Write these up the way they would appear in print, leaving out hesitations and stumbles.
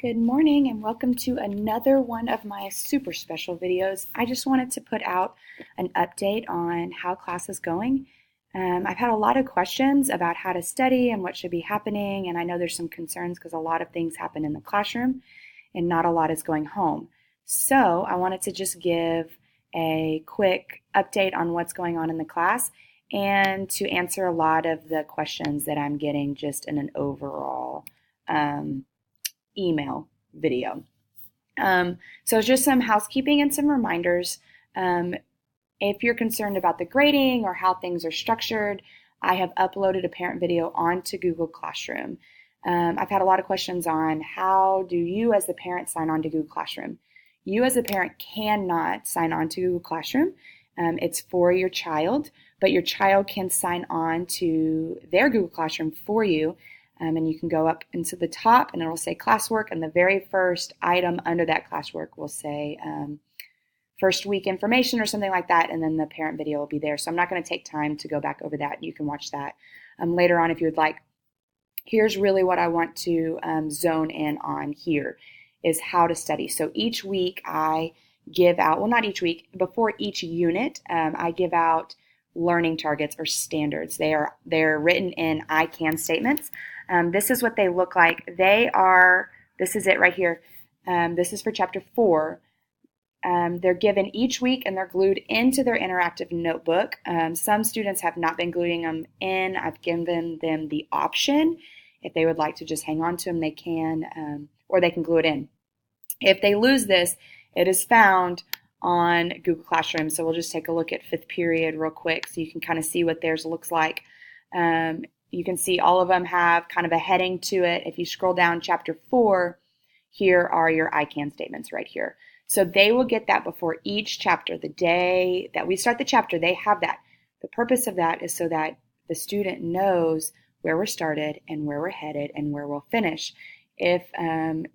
Good morning and welcome to another one of my super special videos. I just wanted to put out an update on how class is going. I've had a lot of questions about how to study and what should be happening, and I know there's some concerns because a lot of things happen in the classroom and not a lot is going home. So I wanted to just give a quick update on what's going on in the class and to answer a lot of the questions that I'm getting just in an overall email video. So it's just some housekeeping and some reminders. If you're concerned about the grading or how things are structured, I have uploaded a parent video onto Google Classroom. I've had a lot of questions on how do you as the parent sign on to Google Classroom. You as a parent cannot sign on to Google Classroom. It's for your child, but your child can sign on to their Google Classroom for you. And you can go up into the top and it'll say classwork, and the very first item under that classwork will say first week information or something like that, and then the parent video will be there. So I'm not going to take time to go back over that. You can watch that later on if you would like. Here's really what I want to zone in on here is how to study. So each week I give out, well, not each week, before each unit, I give out learning targets or standards. They're written in I can statements. This is what they look like. This is it right here. This is for chapter 4. They're given each week and they're glued into their interactive notebook. Some students have not been gluing them in. I've given them the option. If they would like to just hang on to them, they can, or they can glue it in. If they lose this, it is found on Google Classroom. So we'll just take a look at 5th period real quick so you can kind of see what theirs looks like. You can see all of them have kind of a heading to it. If you scroll down chapter 4, here are your I can statements right here. So they will get that before each chapter. The day that we start the chapter, they have that. The purpose of that is so that the student knows where we're started and where we're headed and where we'll finish. If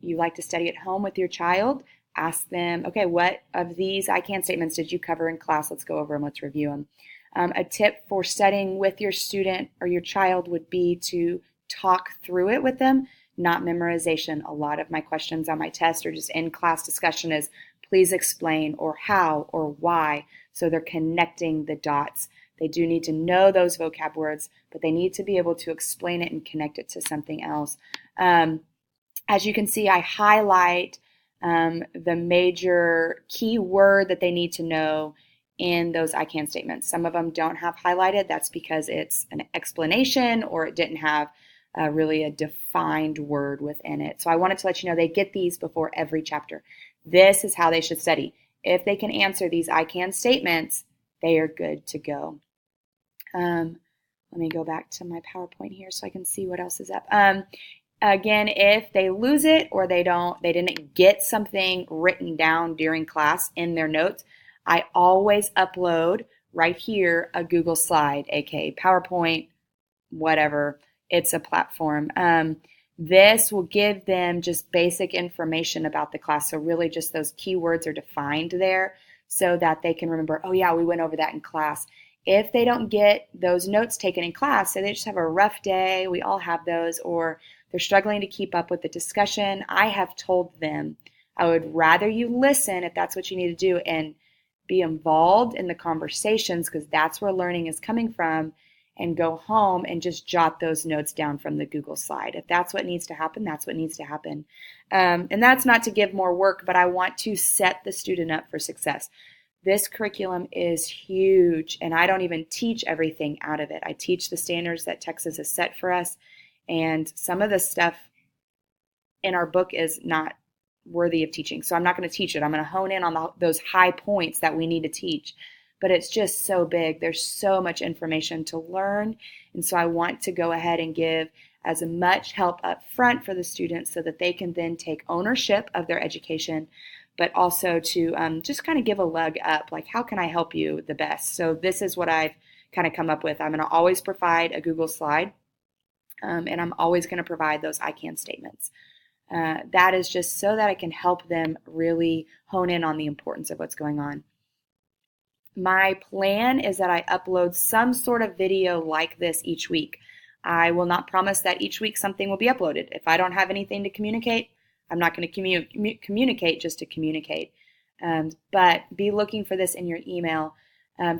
you like to study at home with your child, ask them, okay, what of these I can statements did you cover in class? Let's go over them. Let's review them. A tip for studying with your student or your child would be to talk through it with them, not memorization. A lot of my questions on my test or just in class discussion is please explain or how or why. So they're connecting the dots. They do need to know those vocab words, but they need to be able to explain it and connect it to something else. As you can see, I highlight the major key word that they need to know in those I can statements. Some of them don't have highlighted. That's because it's an explanation or it didn't have really a defined word within it. So I wanted to let you know they get these before every chapter. This is how they should study. If they can answer these I can statements, they are good to go. Let me go back to my PowerPoint here so I can see what else is up. Again, if they lose it or they didn't get something written down during class in their notes, I always upload right here a Google slide, aka PowerPoint, whatever. It's a platform. This will give them just basic information about the class. So really just those keywords are defined there so that they can remember, oh yeah, we went over that in class. If they don't get those notes taken in class, so they just have a rough day, we all have those, or they're struggling to keep up with the discussion, I have told them I would rather you listen if that's what you need to do and be involved in the conversations because that's where learning is coming from, and go home and just jot those notes down from the Google slide. If that's what needs to happen, that's what needs to happen. And that's not to give more work, but I want to set the student up for success. This curriculum is huge, and I don't even teach everything out of it. I teach the standards that Texas has set for us, and some of the stuff in our book is not worthy of teaching. So I'm not going to teach it. I'm going to hone in on those high points that we need to teach. But it's just so big. There's so much information to learn. And so I want to go ahead and give as much help up front for the students so that they can then take ownership of their education, but also to just kind of give a leg up. Like, how can I help you the best? So this is what I've kind of come up with. I'm going to always provide a Google slide, and I'm always going to provide those I can statements. That is just so that I can help them really hone in on the importance of what's going on. My plan is that I upload some sort of video like this each week. I will not promise that each week something will be uploaded. If I don't have anything to communicate, I'm not going to communicate just to communicate. But be looking for this in your email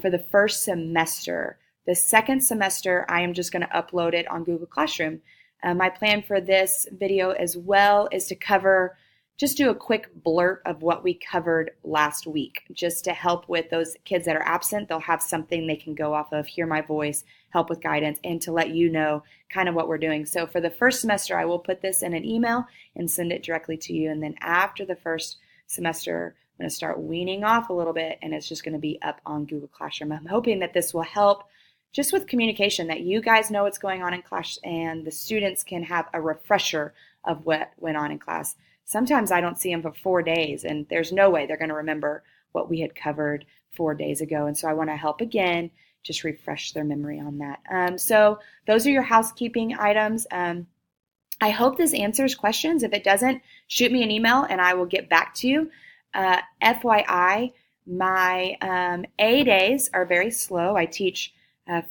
for the first semester. The second semester, I am just going to upload it on Google Classroom. My plan for this video as well is to just do a quick blurt of what we covered last week, just to help with those kids that are absent. They'll have something they can go off of, hear my voice, help with guidance, and to let you know kind of what we're doing. So for the first semester, I will put this in an email and send it directly to you. And then after the first semester, I'm going to start weaning off a little bit, and it's just going to be up on Google Classroom. I'm hoping that this will help just with communication, that you guys know what's going on in class and the students can have a refresher of what went on in class. Sometimes I don't see them for 4 days, and there's no way they're going to remember what we had covered 4 days ago. And so I want to help again, just refresh their memory on that. So those are your housekeeping items. I hope this answers questions. If it doesn't, shoot me an email and I will get back to you. FYI, my A days are very slow. I teach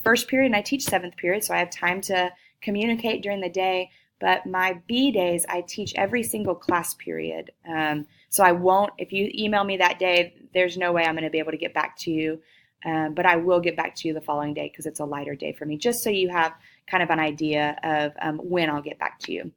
first period and I teach seventh period, so I have time to communicate during the day. But my B days, I teach every single class period. So I won't, if you email me that day, there's no way I'm going to be able to get back to you. But I will get back to you the following day because it's a lighter day for me, just so you have kind of an idea of when I'll get back to you.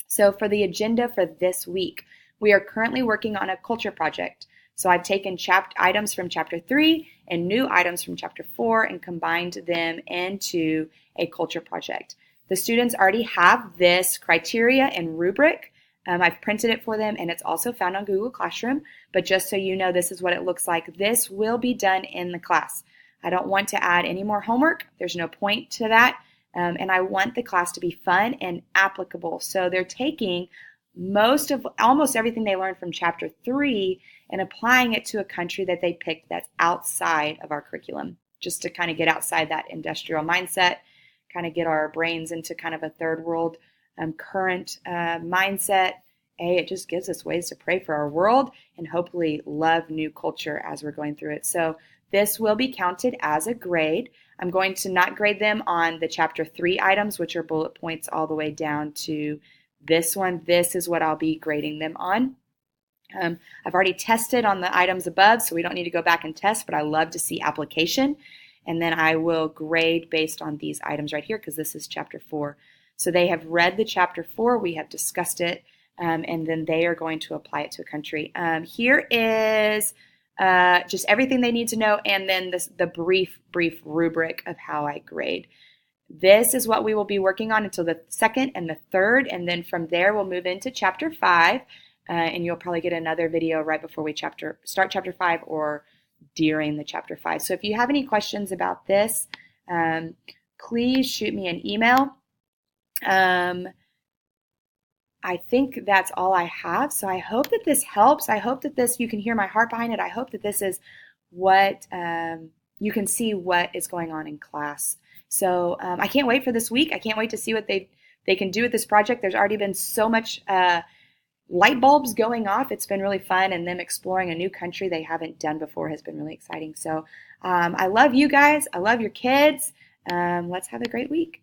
So for the agenda for this week, we are currently working on a culture project. So I've taken items from Chapter 3 and new items from Chapter 4 and combined them into a culture project. The students already have this criteria and rubric. I've printed it for them, and it's also found on Google Classroom. But just so you know, this is what it looks like. This will be done in the class. I don't want to add any more homework. There's no point to that. And I want the class to be fun and applicable. So they're taking almost everything they learned from Chapter 3 and applying it to a country that they picked that's outside of our curriculum, just to kind of get outside that industrial mindset, kind of get our brains into kind of a third world current mindset. It just gives us ways to pray for our world and hopefully love new culture as we're going through it. So this will be counted as a grade. I'm going to not grade them on the Chapter 3 items, which are bullet points all the way down to this one. This is what I'll be grading them on. I've already tested on the items above, so we don't need to go back and test, but I love to see application. And then I will grade based on these items right here because this is Chapter 4. So they have read the Chapter 4, we have discussed it, and then they are going to apply it to a country. Here is just everything they need to know, and then the brief rubric of how I grade. This is what we will be working on until the second and the third, and then from there we'll move into Chapter 5, and you'll probably get another video right before we start Chapter 5 or during the Chapter 5. So if you have any questions about this, please shoot me an email. I think that's all I have. So I hope that this helps. I hope that you can hear my heart behind it. I hope that this is what you can see what is going on in class. So I can't wait for this week. I can't wait to see what they can do with this project. There's already been so much light bulbs going off. It's been really fun, and them exploring a new country they haven't done before has been really exciting. So I love you guys. I love your kids. Let's have a great week.